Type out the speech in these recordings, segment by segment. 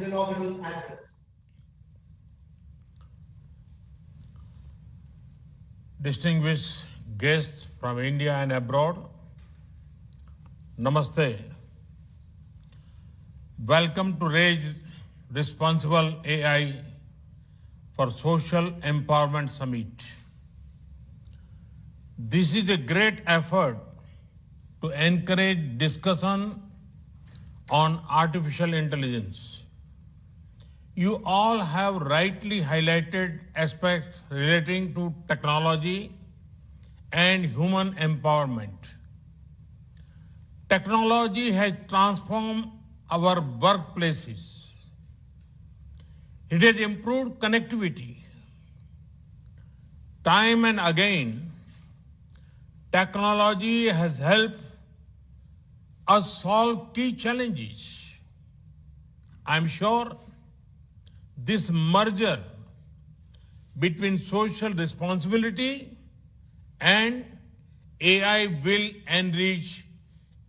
inaugural address. Distinguished guests from India and abroad, Namaste. Welcome to RAISE Responsible AI for Social Empowerment Summit. This is a great effort to encourage discussion on artificial intelligence. You all have rightly highlighted aspects relating to technology and human empowerment. Technology has transformed our workplaces. It has improved connectivity. Time and again, technology has helped us solve key challenges. I'm sure this merger between social responsibility and AI will enrich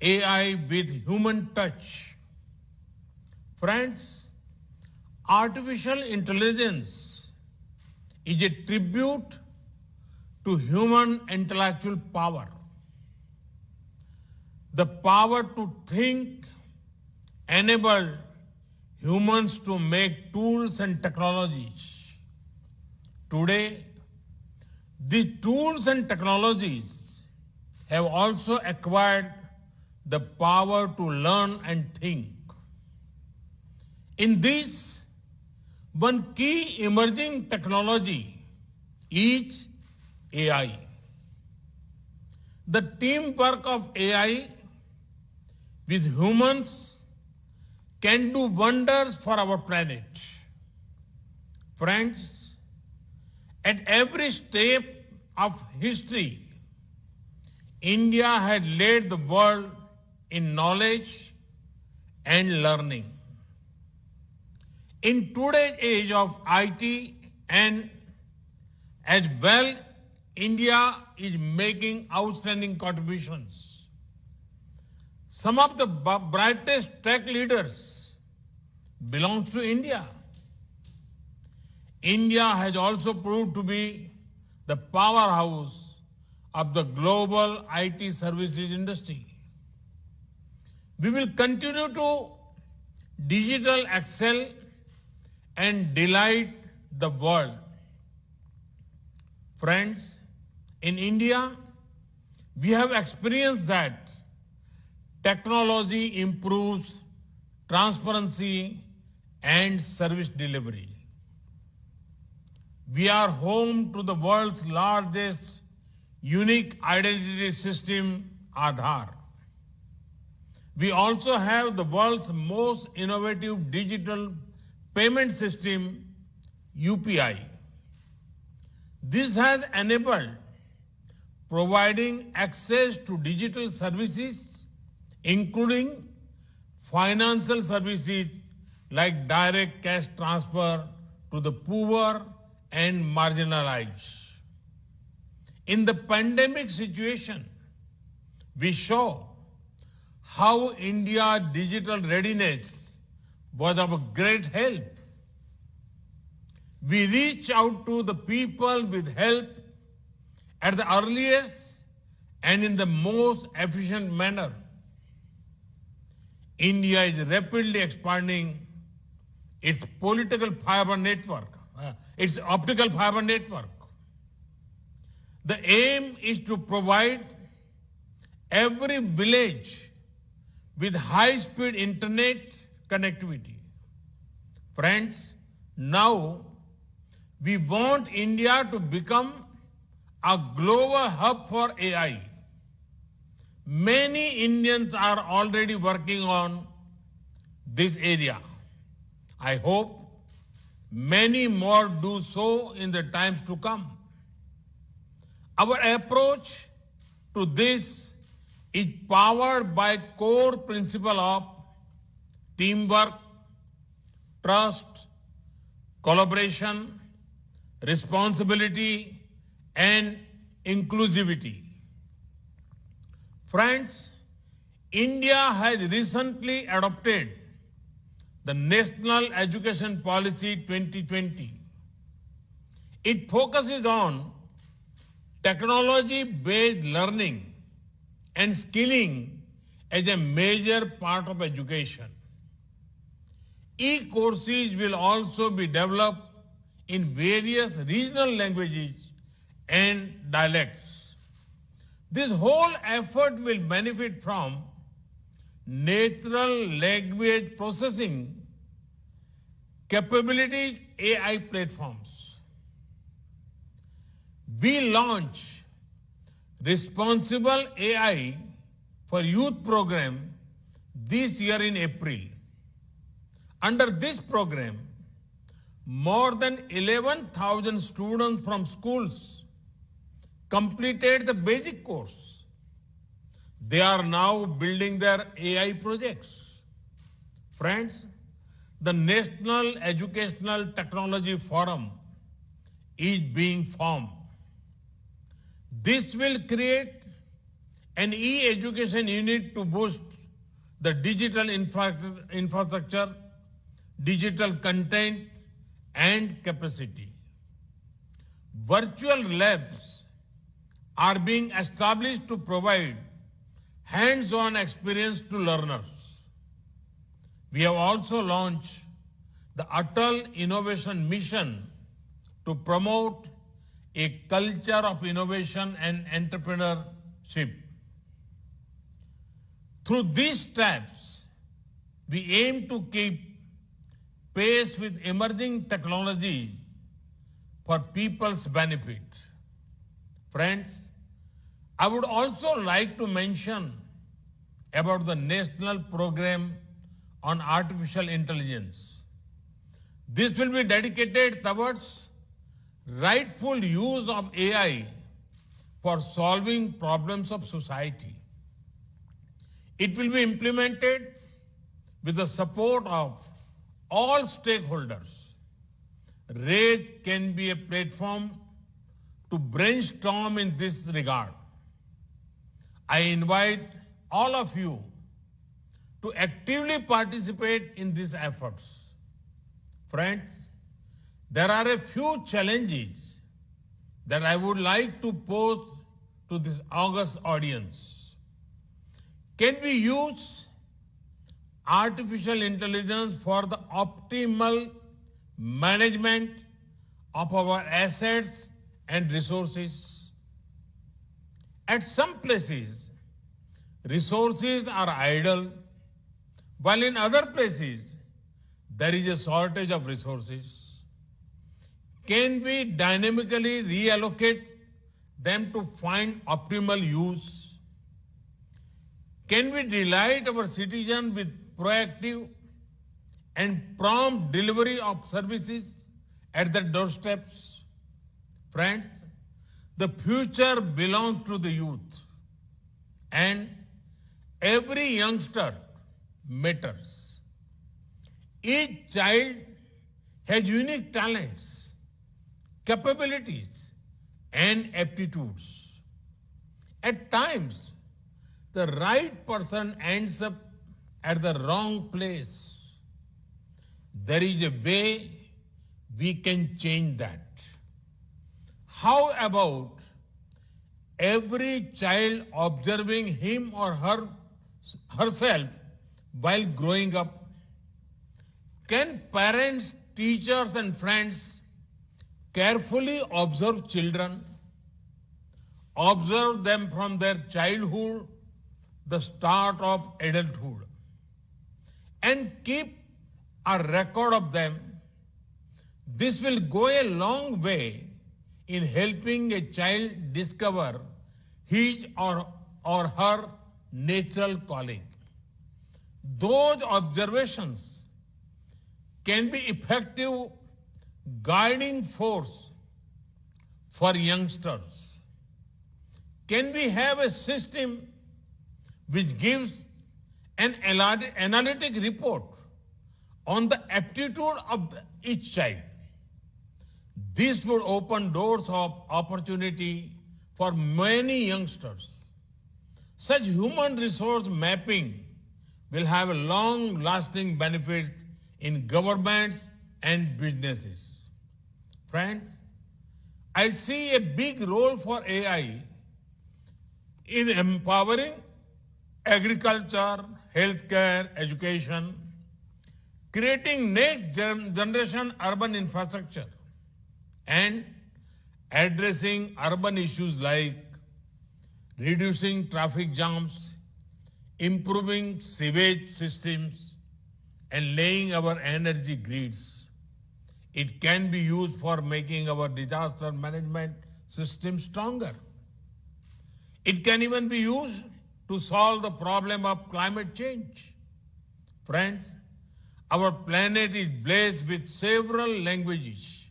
AI with human touch. Friends, artificial intelligence is a tribute to human intellectual power. The power to think enabled humans to make tools and technologies. Today, these tools and technologies have also acquired the power to learn and think. In this, one key emerging technology is AI. The teamwork of AI with humans can do wonders for our planet. Friends, at every step of history, India had led the world in knowledge and learning. In today's age of IT and as well, India is making outstanding contributions. Some of the brightest tech leaders belong to India. India has also proved to be the powerhouse of the global IT services industry. We will continue to digital excel and delight the world. Friends, in India, we have experienced that technology improves transparency and service delivery. We are home to the world's largest unique identity system, Aadhaar. We also have the world's most innovative digital payment system, UPI. This has enabled providing access to digital services, including financial services like direct cash transfer to the poor and marginalized. In the pandemic situation, we saw how India's digital readiness was of great help. We reach out to the people with help at the earliest and in the most efficient manner. India is rapidly expanding its optical fiber network. The aim is to provide every village with high-speed internet connectivity. Friends, now we want India to become a global hub for AI. Many Indians are already working on this area. I hope many more do so in the times to come. Our approach to this is powered by core principle of teamwork, trust, collaboration, responsibility, and inclusivity. Friends, India has recently adopted the National Education Policy 2020. It focuses on technology-based learning and skilling as a major part of education. E-courses will also be developed in various regional languages and dialects. This whole effort will benefit from natural language processing capabilities, AI platforms. We launch Responsible AI for Youth program this year in April. Under this program, more than 11,000 students from schools completed the basic course. They are now building their AI projects. Friends, the National Educational Technology Forum is being formed. This will create an e-education unit to boost the digital infrastructure, digital content, and capacity. Virtual labs are being established to provide hands-on experience to learners. We have also launched the Atal Innovation Mission to promote a culture of innovation and entrepreneurship. Through these steps, we aim to keep pace with emerging technologies for people's benefit. Friends, I would also like to mention about the National Program on Artificial Intelligence. This will be dedicated towards rightful use of AI for solving problems of society. It will be implemented with the support of all stakeholders. RAISE can be a platform to brainstorm in this regard. I invite all of you to actively participate in these efforts. Friends, there are a few challenges that I would like to pose to this august audience. Can we use artificial intelligence for the optimal management of our assets and resources? At some places, resources are idle, while in other places, there is a shortage of resources. Can we dynamically reallocate them to find optimal use? Can we delight our citizens with proactive and prompt delivery of services at their doorsteps? Friends, the future belongs to the youth, and every youngster matters. Each child has unique talents, capabilities, and aptitudes. At times, the right person ends up at the wrong place. There is a way we can change that. How about every child observing him or herself while growing up? Can parents, teachers, and friends carefully observe children, observe them from their childhood, the start of adulthood, and keep a record of them? This will go a long way in helping a child discover his or her natural calling. Those observations can be effective guiding force for youngsters. Can we have a system which gives an analytic report on the aptitude of each child? This would open doors of opportunity for many youngsters. Such human resource mapping will have long-lasting benefits in governments and businesses. Friends, I see a big role for AI in empowering agriculture, healthcare, education, creating next generation urban infrastructure, and addressing urban issues like reducing traffic jams, improving sewage systems, and laying our energy grids. It can be used for making our disaster management system stronger. It can even be used to solve the problem of climate change. Friends, our planet is blessed with several languages.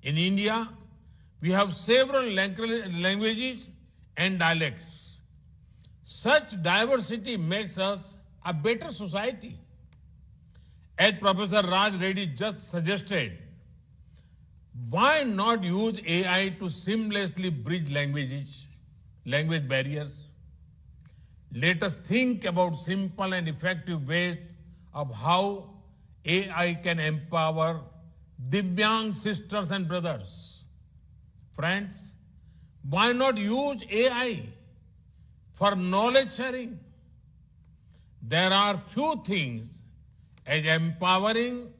In India, we have several languages and dialects. Such diversity makes us a better society. As Professor Raj Reddy just suggested, why not use AI to seamlessly bridge language barriers? Let us think about simple and effective ways of how AI can empower Divyang sisters and brothers. Friends, why not use AI for knowledge sharing? There are few things as empowering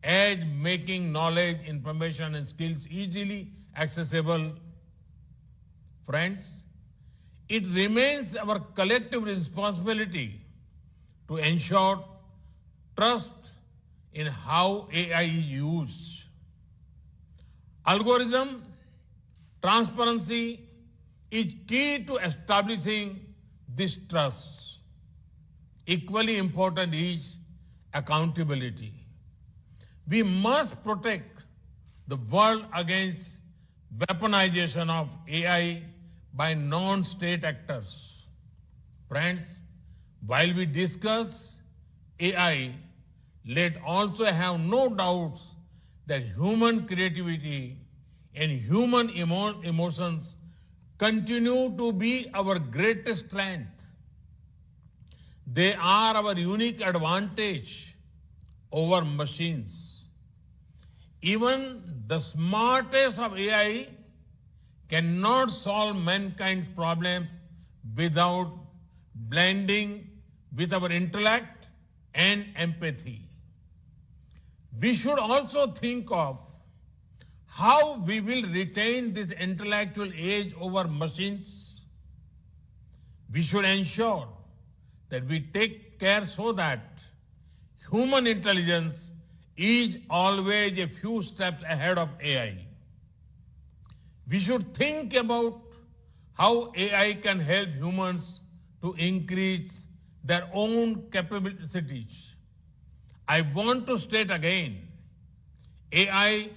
as making knowledge, information, and skills easily accessible. Friends, it remains our collective responsibility to ensure trust in how AI is used. Algorithm transparency is key to establishing this trust. Equally important is accountability. We must protect the world against weaponization of AI by non-state actors. Friends, while we discuss AI, let also have no doubts that human creativity and human emotions continue to be our greatest strength. They are our unique advantage over machines. Even the smartest of AI cannot solve mankind's problems without blending with our intellect and empathy. We should also think of how we will retain this intellectual edge over machines. We should ensure that we take care so that human intelligence is always a few steps ahead of AI. We should think about how AI can help humans to increase their own capabilities. I want to state again, AI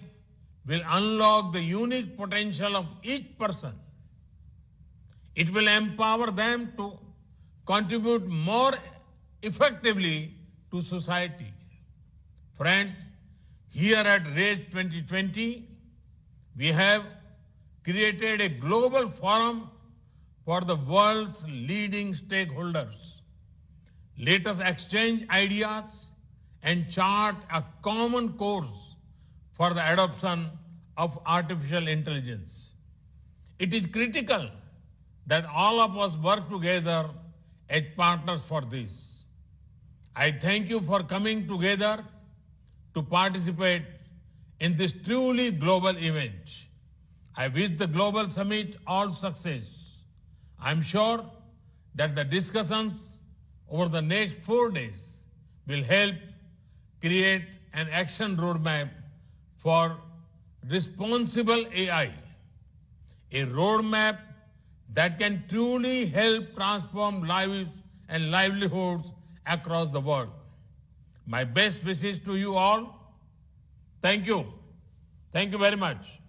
will unlock the unique potential of each person. It will empower them to contribute more effectively to society. Friends, here at RAISE 2020, we have created a global forum for the world's leading stakeholders. Let us exchange ideas and chart a common course for the adoption of artificial intelligence. It is critical that all of us work together as partners for this. I thank you for coming together to participate in this truly global event. I wish the Global Summit all success. I'm sure that the discussions over the next 4 days will help create an action roadmap for responsible AI, a roadmap that can truly help transform lives and livelihoods across the world. My best wishes to you all. Thank you. Thank you very much.